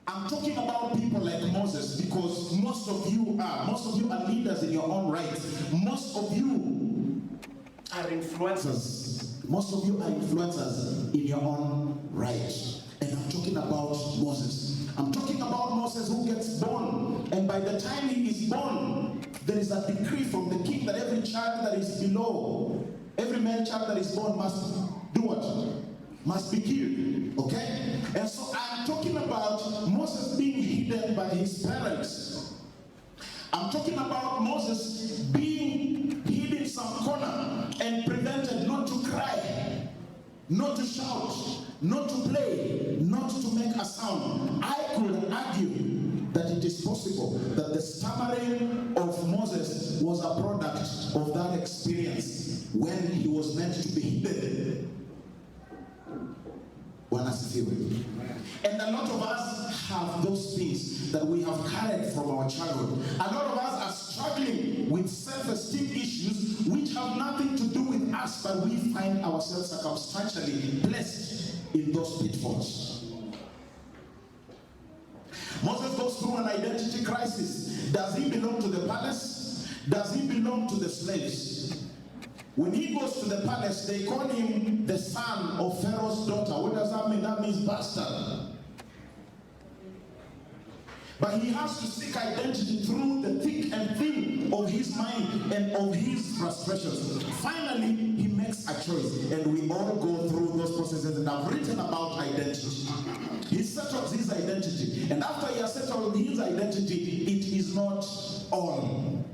I'm talking about people like Moses because most of you are leaders in your own right. Most of you are influencers. Most of you are influencers in your own right. And I'm talking about Moses. I'm talking about Moses who gets born. And by the time he is born, there is a decree from the king that every child that is below, every male child that is born must do what? Must be killed. Okay? And so I'm talking about Moses being hidden by his parents. I'm talking about Moses being hid in some corner and prevented not to cry, not to shout, not to play, not to make a sound. I could argue that it is possible that the stammering of Moses was a product of that experience when he was meant to be hidden. And a lot of us have those things that we have carried from our childhood. A lot of us are struggling with self-esteem issues which have nothing to do with us, but we find ourselves circumstantially blessed in those pitfalls. Moses goes through an identity crisis. Does he belong to the palace? Does he belong to the slaves? When he goes to the palace, they call him the son of Pharaoh's daughter. What does that mean? That means bastard. But he has to seek identity through the thick and thin of his mind and of his frustrations. Finally, he makes a choice, and we all go through those processes, and I've written about identity. He settles his identity, and after he has settled his identity, it is not all.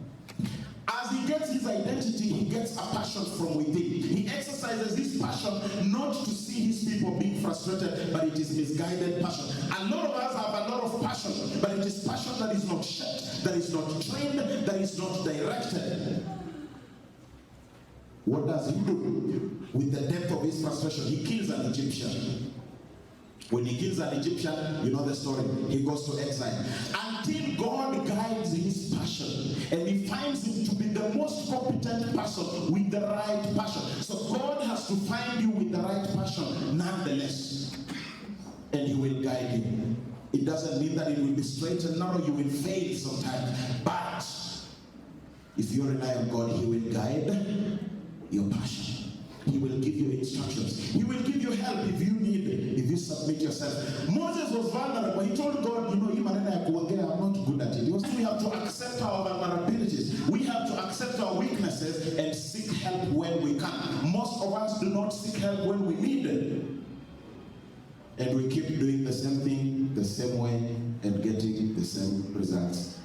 As he gets his identity, he gets a passion from within. He exercises his passion not to see his people being frustrated, but it is misguided passion. A lot of us have a lot of passion, but it is passion that is not shaped, that is not trained, that is not directed. What does he do with the depth of his frustration? He kills an Egyptian. When he kills an Egyptian, you know the story, he goes to exile. Until God guides his passion and he finds him to be the most competent person with the right passion. So God has to find you with the right passion nonetheless. And he will guide you. It doesn't mean that it will be straight and narrow, you will fail sometimes. But if you rely on God, he will guide your passion. He will give you instructions. He will give you help if you need it, if you submit yourself. Moses was vulnerable. He told God, I'm not good at it. We have to accept our vulnerabilities. We have to accept our weaknesses and seek help when we can. Most of us do not seek help when we need it. And we keep doing the same thing, the same way, and getting the same results